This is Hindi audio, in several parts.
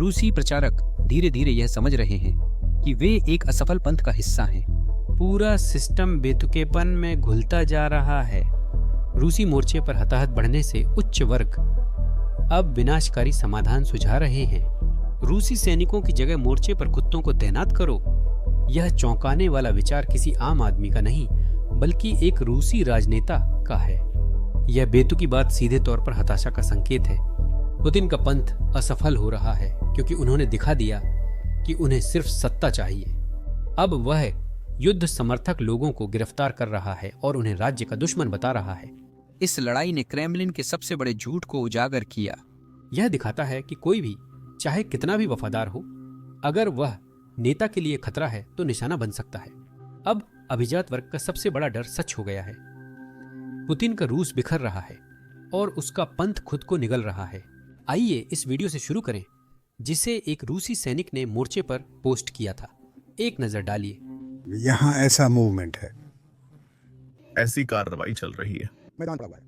रूसी प्रचारक धीरे धीरे यह समझ रहे हैं कि वे एक असफल पंथ का हिस्सा हैं। पूरा सिस्टम बेतुकेपन में घुलता जा रहा है। रूसी मोर्चे पर हताहत बढ़ने से उच्च वर्ग अब विनाशकारी समाधान सुझा रहे हैं। रूसी सैनिकों की जगह मोर्चे पर कुत्तों को तैनात करो। यह चौंकाने वाला विचार किसी आम आदमी का नहीं, बल्कि एक रूसी राजनेता का है। यह बेतुकी बात सीधे तौर पर हताशा का संकेत है। पुतिन का पंथ असफल हो रहा है क्योंकि उन्होंने दिखा दिया कि उन्हें सिर्फ सत्ता चाहिए। अब वह युद्ध समर्थक लोगों को गिरफ्तार कर रहा है और उन्हें राज्य का दुश्मन बता रहा है। इस लड़ाई ने क्रेमलिन के सबसे बड़े झूठ को उजागर किया। यह दिखाता है कि कोई भी, चाहे कितना भी वफादार हो, अगर वह नेता के लिए खतरा है तो निशाना बन सकता है। अब अभिजात वर्ग का सबसे बड़ा डर सच हो गया है। पुतिन का रूस बिखर रहा है और उसका पंथ खुद को निगल रहा है। आइए इस वीडियो से शुरू करें, जिसे एक रूसी सैनिक ने मोर्चे पर पोस्ट किया था। एक नजर डालिए। यहाँ ऐसा मूवमेंट है, ऐसी कार्रवाई चल रही है। मैदान पड़ा हुआ है।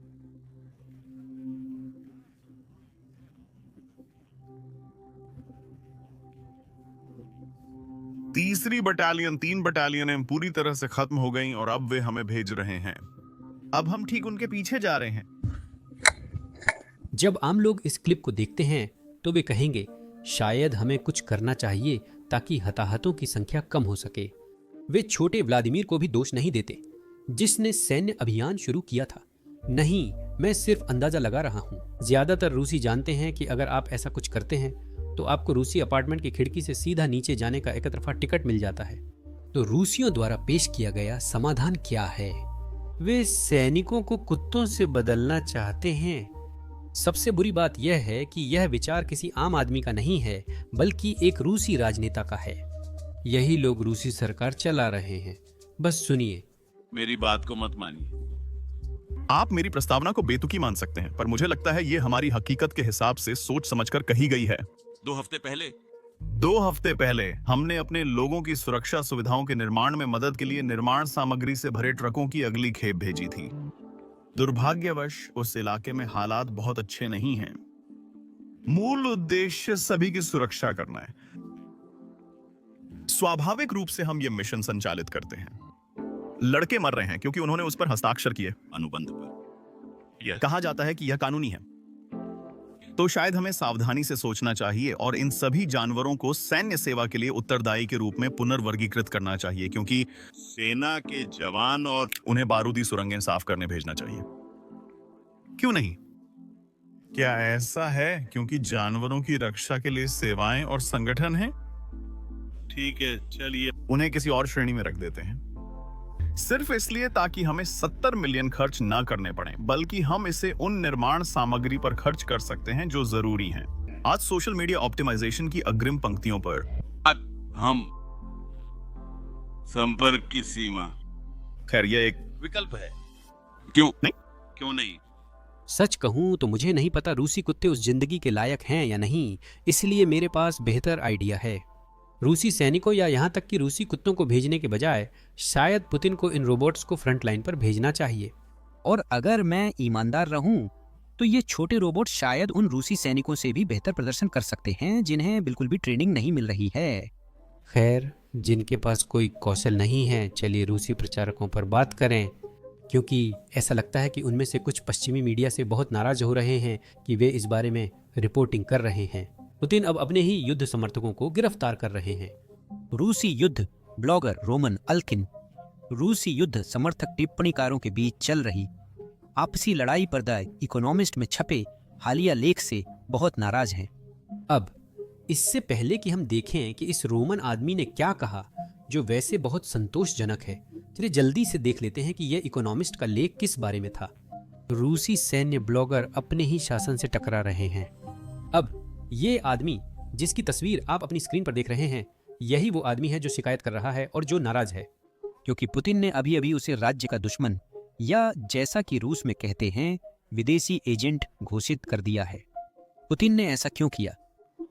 तीसरी बटालियन, 3 बटालियनें पूरी तरह से खत्म हो गईं और अब वे हमें भेज रहे हैं। अब हम ठीक उनके पीछे जा रहे हैं। जब आम लोग इस क्लिप को देखते हैं तो वे कहेंगे, शायद हमें कुछ करना चाहिए ताकि हताहतों की संख्या कम हो सके। वे छोटे व्लादिमीर को भी दोष नहीं देते, जिसने सैन्य अभियान शुरू किया था। नहीं, मैं सिर्फ अंदाजा लगा रहा हूँ। ज्यादातर रूसी जानते हैं कि अगर आप ऐसा कुछ करते हैं तो आपको रूसी अपार्टमेंट की खिड़की से सीधा नीचे जाने का एक तरफा टिकट मिल जाता है। तो रूसियों द्वारा पेश किया गया समाधान क्या है? वे सैनिकों को कुत्तों से बदलना चाहते हैं। सबसे बुरी बात यह है कि यह विचार किसी आम आदमी का नहीं है, बल्कि एक रूसी राजनेता का है। यही लोग रूसी सरकार चला रहे हैं। बस सुनिए। मेरी बात को मत मानिए। आप मेरी प्रस्तावना को बेतुकी मान सकते हैं, पर मुझे लगता है ये हमारी हकीकत के हिसाब से सोच समझकर कही गई है। 2 हफ्ते पहले हमने अपने लोगों की सुरक्षा सुविधाओं के निर्माण में मदद के लिए निर्माण सामग्री से भरे ट्रकों की अगली खेप भेजी थी। दुर्भाग्यवश उस इलाके में हालात बहुत अच्छे नहीं हैं। मूल उद्देश्य सभी की सुरक्षा करना है। स्वाभाविक रूप से हम ये मिशन संचालित करते हैं। लड़के मर रहे हैं क्योंकि उन्होंने उस पर हस्ताक्षर किए अनुबंध पर। यह कहा जाता है कि यह कानूनी है। तो शायद हमें सावधानी से सोचना चाहिए और इन सभी जानवरों को सैन्य सेवा के लिए उत्तरदायी के रूप में पुनर्वर्गीकृत करना चाहिए, क्योंकि सेना के जवान और उन्हें बारूदी सुरंगें साफ करने भेजना चाहिए। क्यों नहीं? क्या ऐसा है क्योंकि जानवरों की रक्षा के लिए सेवाएं और संगठन हैं? ठीक है, चलिए उन्हें किसी और श्रेणी में रख देते हैं, सिर्फ इसलिए ताकि हमें 70 मिलियन खर्च ना करने पड़े, बल्कि हम इसे उन निर्माण सामग्री पर खर्च कर सकते हैं जो जरूरी हैं। आज सोशल मीडिया ऑप्टिमाइजेशन की अग्रिम पंक्तियों पर हम संपर्क की सीमा। खैर, यह एक विकल्प है। क्यों नहीं? क्यों नहीं? सच कहूं तो मुझे नहीं पता रूसी कुत्ते उस जिंदगी के लायक हैं या नहीं, इसलिए मेरे पास बेहतर आइडिया है। रूसी सैनिकों या यहाँ तक कि रूसी कुत्तों को भेजने के बजाय शायद पुतिन को इन रोबोट्स को फ्रंट लाइन पर भेजना चाहिए। और अगर मैं ईमानदार रहूं तो ये छोटे रोबोट शायद उन रूसी सैनिकों से भी बेहतर प्रदर्शन कर सकते हैं जिन्हें बिल्कुल भी ट्रेनिंग नहीं मिल रही है। खैर, जिनके पास कोई कौशल नहीं है, चलिए रूसी प्रचारकों पर बात करें, क्योंकि ऐसा लगता है कि उनमें से कुछ पश्चिमी मीडिया से बहुत नाराज हो रहे हैं कि वे इस बारे में रिपोर्टिंग कर रहे हैं। पुतिन अब अपने ही युद्ध समर्थकों को गिरफ्तार कर रहे हैं। रूसी युद्ध ब्लॉगर रोमन अल्किन रूसी युद्ध समर्थक टिप्पणीकारों के बीच चल रही आपसी लड़ाई पर द इकोनॉमिस्ट में छपे हालिया लेख से बहुत नाराज हैं। अब इससे पहले कि हम देखें कि इस रोमन आदमी ने क्या कहा, जो वैसे बहुत संतोषजनक है, चलिए जल्दी से देख लेते हैं कि यह इकोनॉमिस्ट का लेख किस बारे में था। रूसी सैन्य ब्लॉगर अपने ही शासन से टकरा रहे हैं। अब ये आदमी जिसकी तस्वीर आप अपनी स्क्रीन पर देख रहे हैं, यही वो आदमी है जो शिकायत कर रहा है और जो नाराज है, क्योंकि पुतिन ने अभी अभी उसे राज्य का दुश्मन, या जैसा कि रूस में कहते हैं, विदेशी एजेंट घोषित कर दिया है। पुतिन ने ऐसा क्यों किया?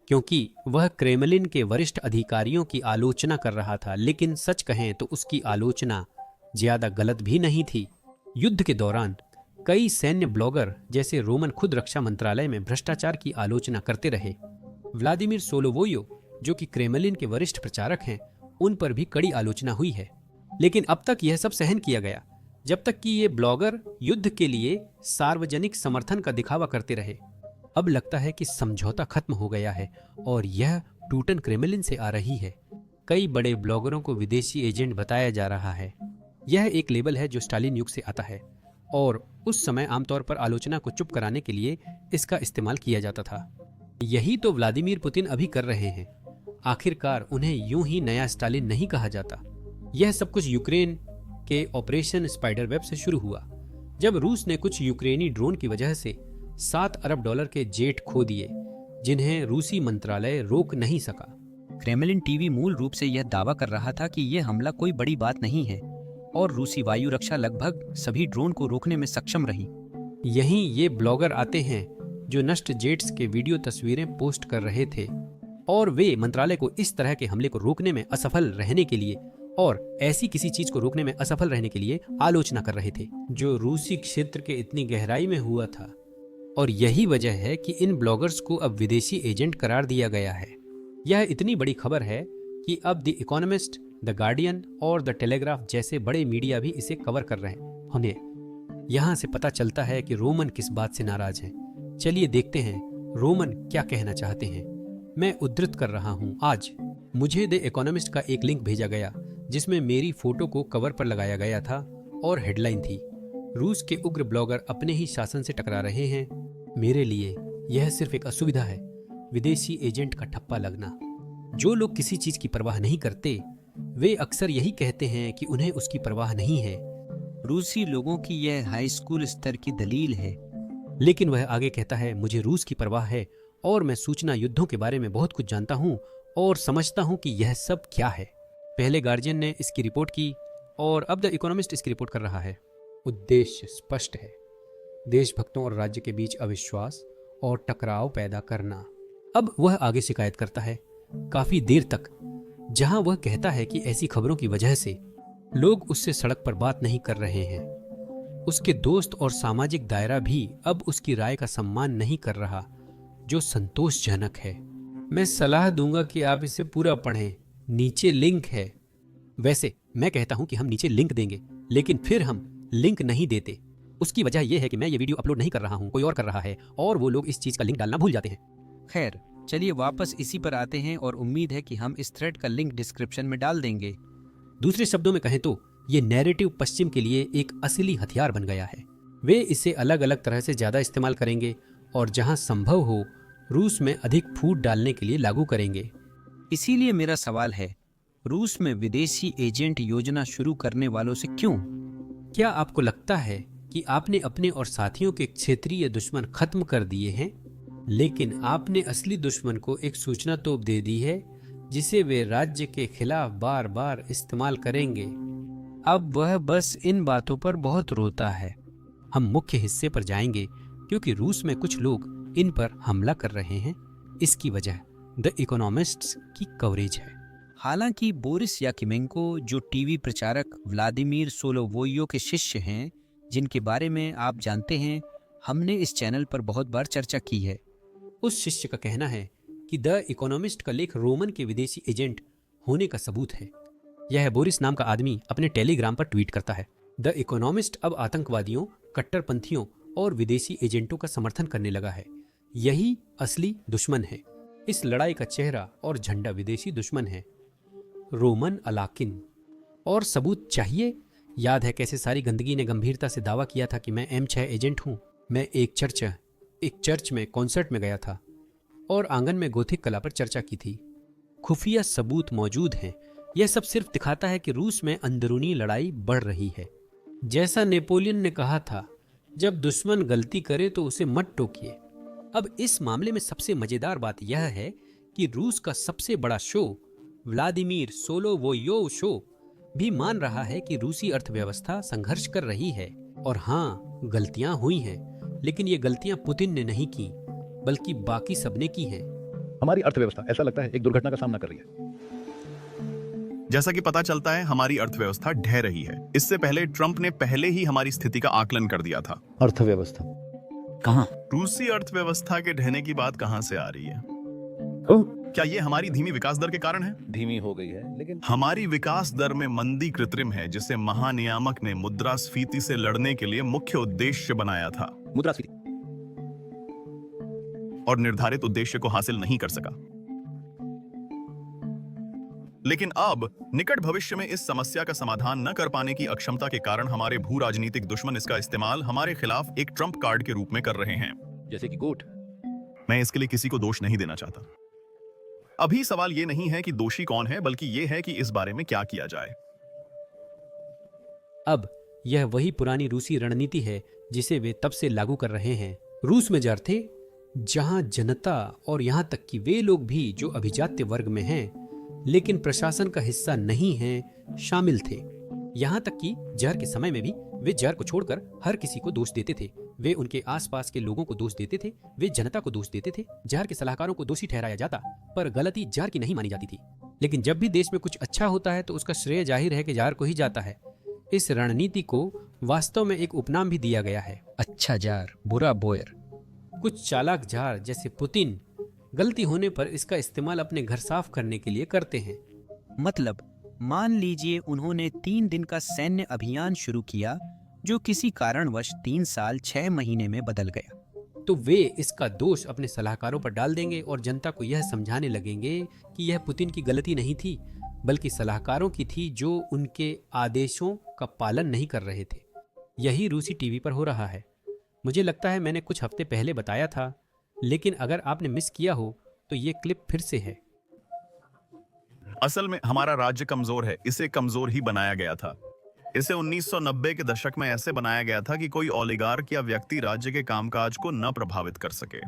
क्योंकि वह क्रेमलिन के वरिष्ठ अधिकारियों की आलोचना कर रहा था, लेकिन सच कहें तो उसकी आलोचना ज्यादा गलत भी नहीं थी। युद्ध के दौरान कई सैन्य ब्लॉगर जैसे रोमन खुद रक्षा मंत्रालय में भ्रष्टाचार की आलोचना करते रहे। व्लादिमीर सोलोवोयो, जो कि क्रेमलिन के वरिष्ठ प्रचारक हैं, उन पर भी कड़ी आलोचना हुई है। लेकिन अब तक यह सब सहन किया गया, जब तक कि ये ब्लॉगर युद्ध के लिए सार्वजनिक समर्थन का दिखावा करते रहे। अब लगता है कि समझौता खत्म हो गया है और यह टूटन क्रेमलिन से आ रही है। कई बड़े ब्लॉगरों को विदेशी एजेंट बताया जा रहा है। यह एक लेबल है जो स्टालिन युग से आता है और उस समय आमतौर पर आलोचना को चुप कराने के लिए इसका इस्तेमाल किया जाता था। यही तो व्लादिमीर पुतिन अभी कर रहे हैं। आखिरकार उन्हें यूं ही नया स्टालिन नहीं कहा जाता। यह सब कुछ यूक्रेन के ऑपरेशन स्पाइडर वेब से शुरू हुआ, जब रूस ने कुछ यूक्रेनी ड्रोन की वजह से $7 अरब के जेट खो दिए, जिन्हें रूसी मंत्रालय रोक नहीं सका। क्रेमलिन टीवी मूल रूप से यह दावा कर रहा था कि यह हमला कोई बड़ी बात नहीं है और रूसी वायु रक्षा लगभग सभी ड्रोन को रोकने में सक्षम रही। यहीं ये ब्लॉगर आते हैं जो नष्ट जेट्स के वीडियो तस्वीरें पोस्ट कर रहे थे और वे मंत्रालय को इस तरह के हमले को रोकने में असफल रहने के लिए और ऐसी किसी चीज को रोकने में असफल रहने के लिए आलोचना कर रहे थे, जो रूसी क्षेत्र के इतनी गहराई में हुआ था। और यही वजह है कि इन ब्लॉगर्स को अब विदेशी एजेंट करार दिया गया है। यह इतनी बड़ी खबर है कि अब द इकोनॉमिस्ट, द गार्डियन और द टेलीग्राफ जैसे बड़े मीडिया भी इसे कवर कर रहे हैं। उन्हें यहाँ से पता चलता है कि रोमन किस बात से नाराज हैं। चलिए देखते हैं रोमन क्या कहना चाहते हैं। मैं उद्धृत कर रहा हूँ। आज मुझे द इकोनॉमिस्ट का एक लिंक भेजा गया जिसमें मेरी फोटो को कवर पर लगाया गया था और हेडलाइन थी, रूस के उग्र ब्लॉगर अपने ही शासन से टकरा रहे हैं। मेरे लिए यह सिर्फ एक असुविधा है, विदेशी एजेंट का ठप्पा लगना। जो लोग किसी चीज की परवाह नहीं करते वे अक्सर यही कहते हैं कि उन्हें उसकी परवाह नहीं है। रूसी लोगों की यह हाई स्कूल स्तर की दलील है। लेकिन वह आगे कहता है, मुझे रूस की परवाह है और मैं सूचना युद्धों के बारे में बहुत कुछ जानता हूँ और समझता हूँ कि यह सब क्या है। पहले गार्जियन ने इसकी रिपोर्ट की और अब द इकोनॉमिस्ट इसकी रिपोर्ट कर रहा है। उद्देश्य स्पष्ट है, देशभक्तों और राज्य के बीच अविश्वास और टकराव पैदा करना। अब वह आगे शिकायत करता है, काफी देर तक, जहां वह कहता है कि ऐसी खबरों की वजह से लोग उससे सड़क पर बात नहीं कर रहे हैं। उसके दोस्त और सामाजिक दायरा भी अब उसकी राय का सम्मान नहीं कर रहा, जो संतोषजनक है। मैं सलाह दूंगा कि आप इसे पूरा पढ़ें, नीचे लिंक है। वैसे मैं कहता हूं कि हम नीचे लिंक देंगे, लेकिन फिर हम लिंक नहीं देते। उसकी वजह यह है कि मैं ये वीडियो अपलोड नहीं कर रहा हूं, कोई और कर रहा है और वो लोग इस चीज का लिंक डालना भूल जाते हैं। खैर, चलिए वापस इसी पर आते हैं और उम्मीद है कि हम इस थ्रेड का लिंक डिस्क्रिप्शन में डाल देंगे। दूसरे शब्दों में कहें तो ये नैरेटिव पश्चिम के लिए एक असली हथियार बन गया है। वे इसे अलग अलग तरह से ज्यादा इस्तेमाल करेंगे और जहां संभव हो रूस में अधिक फूट डालने के लिए लागू करेंगे। इसीलिए मेरा सवाल है, रूस में विदेशी एजेंट योजना शुरू करने वालों से क्यों? क्या आपको लगता है कि आपने अपने और साथियों के क्षेत्रीय दुश्मन खत्म कर दिए हैं, लेकिन आपने असली दुश्मन को एक सूचना तोप दे दी है जिसे वे राज्य के खिलाफ बार बार इस्तेमाल करेंगे? अब वह बस इन बातों पर बहुत रोता है। हम मुख्य हिस्से पर जाएंगे क्योंकि रूस में कुछ लोग इन पर हमला कर रहे हैं। इसकी वजह द इकोनॉमिस्ट्स की कवरेज है। हालांकि बोरिस याकिमेंको, जो टीवी प्रचारक व्लादिमीर सोलोवोयो के शिष्य हैं, जिनके बारे में आप जानते हैं, हमने इस चैनल पर बहुत बार चर्चा की है, उस शिष्य का कहना है कि द इकोनॉमिस्ट का लेख रोमन के विदेशी एजेंट होने का सबूत है। यह बोरिस नाम का आदमी अपने टेलीग्राम पर ट्वीट करता है, द इकोनॉमिस्ट अब आतंकवादियों, कट्टरपंथियों और विदेशी एजेंटों का समर्थन करने लगा है। यही असली दुश्मन है। इस लड़ाई का चेहरा और झंडा विदेशी दुश्मन है, रोमन अलाकिन। और सबूत चाहिए? याद है कैसे सारी गंदगी ने गंभीरता से दावा किया था कि मैं M6 एजेंट हूं। मैं एक चर्च में कॉन्सर्ट में गया था और आंगन में गोथिक कला पर चर्चा की थी। खुफिया सबूत मौजूद हैं। यह सब सिर्फ दिखाता है कि रूस में अंदरूनी लड़ाई बढ़ रही है। जैसा नेपोलियन ने कहा था, जब दुश्मन गलती करे तो उसे मत टोकिए। अब इस मामले में सबसे मजेदार बात यह है कि रूस का सबसे बड़ा शो, व्लादिमीर सोलोवोयोव शो, भी मान रहा है कि रूसी अर्थव्यवस्था संघर्ष कर रही है। और हाँ, गलतियां हुई हैं, लेकिन ये गलतियां पुतिन ने नहीं की, बल्कि बाकी सबने की हैं। हमारी अर्थव्यवस्था ऐसा लगता है एक दुर्घटना का सामना कर रही है। जैसा कि पता चलता है, हमारी अर्थव्यवस्था ढह रही है। इससे पहले ट्रंप ने पहले ही हमारी स्थिति का आकलन कर दिया था। अर्थव्यवस्था कहाँ? रूसी अर्थव्यवस्था के ढहने की बात कहां से आ रही है? क्या ये हमारी धीमी विकास दर के कारण है? धीमी हो गई है, लेकिन हमारी विकास दर में मंदी कृत्रिम है, जिसे महानियामक ने मुद्रास्फीति से लड़ने के लिए मुख्य उद्देश्य बनाया था मुद्रास्फीति और निर्धारित उद्देश्य को हासिल नहीं कर सका। लेकिन अब निकट भविष्य में इस समस्या का समाधान न कर पाने की अक्षमता के कारण हमारे भू राजनीतिक दुश्मन इसका इस्तेमाल हमारे खिलाफ एक ट्रम्प कार्ड के रूप में कर रहे हैं। जैसे कि गोट। मैं इसके लिए किसी को दोष नहीं देना चाहता। अभी सवाल ये नहीं है कि दोषी कौन है, बल्कि ये है कि इस बारे में क्या किया जाए। अब यह वही पुरानी रूसी रणनीति है जिसे वे तब से लागू कर रहे हैं। रूस में जार थे जहां जनता और यहां तक कि वे लोग भी जो अभिजात्य वर्ग में हैं लेकिन प्रशासन का हिस्सा नहीं हैं, शामिल थे। यहां तक कि जार के समय में भी वे जार को छोड़कर हर किसी को दोष देते थे। वे उनके आसपास के लोगों को दोष देते थे, वे जनता को दोष देते थे। जार के सलाहकारों को दोषी ठहराया जाता, पर गलती जार की नहीं मानी जाती थी। लेकिन जब भी देश में कुछ अच्छा होता है तो उसका श्रेय जाहिर है कि जार को ही जाता है। इस रणनीति को वास्तव में एक उपनाम भी दिया गया है, अच्छा जार बुरा बोयर। कुछ चालाक जार जैसे पुतिन गलती होने पर इसका इस्तेमाल अपने घर साफ करने के लिए करते हैं। मतलब मान लीजिए उन्होंने 3 दिन का सैन्य अभियान शुरू किया जो किसी कारणवश 3 साल 6 महीने में बदल गया, तो वे इसका दोष अपने सलाहकारों पर डाल देंगे और जनता को यह समझाने लगेंगे कि यह पुतिन की गलती नहीं थी, बल्कि सलाहकारों की थी जो उनके आदेशों का पालन नहीं कर रहे थे। यही रूसी टीवी पर हो रहा है। मुझे लगता है मैंने कुछ हफ्ते पहले बताया था, लेकिन अगर आपने मिस किया हो तो ये क्लिप फिर से है। असल में हमारा राज्य कमजोर है, इसे कमजोर ही बनाया गया था। इसे 1990 के दशक में ऐसे बनाया गया था कि कोई ओलिगार्क या व्यक्ति राज्य के कामकाज को न प्रभावित कर सके।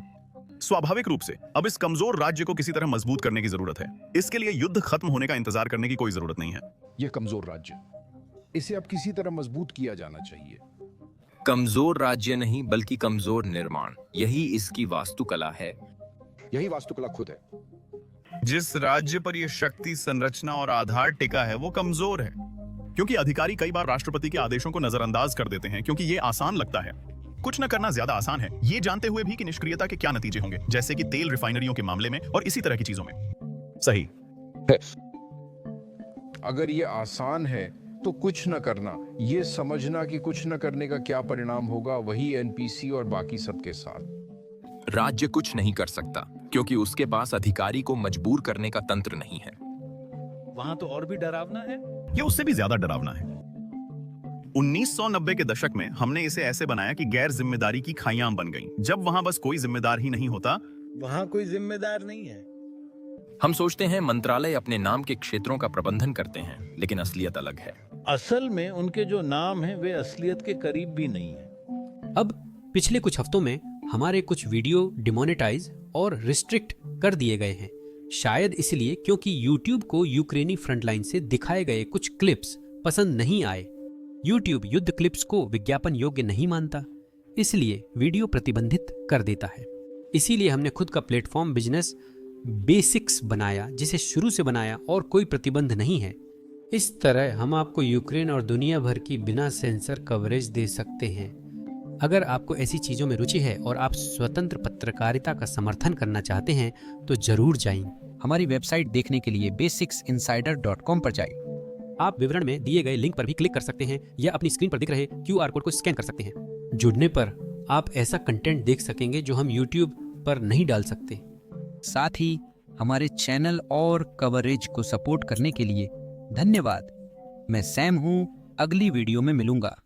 स्वाभाविक रूप से अब इस कमजोर राज्य को किसी तरह मजबूत करने की जरूरत है। इसके लिए युद्ध खत्म होने का इंतजार करने की कोई जरूरत नहीं है। यह कमजोर राज्य, इसे अब किसी तरह मजबूत किया जाना चाहिए। कमजोर राज्य नहीं बल्कि कमजोर निर्माण, यही इसकी वास्तुकला है। यही वास्तुकला खुद है। जिस राज्य पर यह शक्ति संरचना और आधार टिका है वो कमजोर है, क्योंकि अधिकारी कई बार राष्ट्रपति के आदेशों को नजरअंदाज कर देते हैं क्योंकि ये आसान लगता है। कुछ न करना ज्यादा आसान है, ये जानते हुए भी कि निष्क्रियता के क्या नतीजे होंगे, जैसे कि तेल रिफाइनरियों के मामले में और इसी तरह की चीजों में। सही। अगर ये आसान है तो कुछ न करना, ये समझना कि कुछ न करने का क्या परिणाम होगा, वही एनपीसी और बाकी सबके साथ। राज्य कुछ नहीं कर सकता क्योंकि उसके पास अधिकारी को मजबूर करने का तंत्र नहीं है। वहां तो और भी डरावना है। ये उससे भी ज्यादा डरावना है। 1990 के दशक में हमने इसे ऐसे बनाया कि गैर जिम्मेदारी की खाइयां बन गईं। जब वहां बस कोई जिम्मेदार ही नहीं होता, वहां कोई जिम्मेदार नहीं है। हम सोचते हैं मंत्रालय अपने नाम के क्षेत्रों का प्रबंधन करते हैं, लेकिन असलियत अलग है। असल में उनके जो नाम हैं वे असलियत के करीब भी नहीं है। अब पिछले कुछ हफ्तों में हमारे कुछ वीडियो डिमोनेटाइज और रिस्ट्रिक्ट कर दिए गए हैं, शायद इसलिए क्योंकि YouTube को यूक्रेनी फ्रंटलाइन से दिखाए गए कुछ क्लिप्स पसंद नहीं आए। YouTube युद्ध क्लिप्स को विज्ञापन योग्य नहीं मानता, इसलिए वीडियो प्रतिबंधित कर देता है। इसीलिए हमने खुद का प्लेटफॉर्म बिजनेस बेसिक्स बनाया, जिसे शुरू से बनाया और कोई प्रतिबंध नहीं है। इस तरह हम आपको यूक्रेन और दुनिया भर की बिना सेंसर कवरेज दे सकते हैं। अगर आपको ऐसी चीज़ों में रुचि है और आप स्वतंत्र पत्रकारिता का समर्थन करना चाहते हैं तो जरूर जाइए। हमारी वेबसाइट देखने के लिए basicsinsider.com पर जाइए। आप विवरण में दिए गए लिंक पर भी क्लिक कर सकते हैं या अपनी स्क्रीन पर दिख रहे QR कोड को स्कैन कर सकते हैं। जुड़ने पर आप ऐसा कंटेंट देख सकेंगे जो हम YouTube पर नहीं डाल सकते। साथ ही हमारे चैनल और कवरेज को सपोर्ट करने के लिए धन्यवाद। मैं सैम हूँ, अगली वीडियो में मिलूंगा।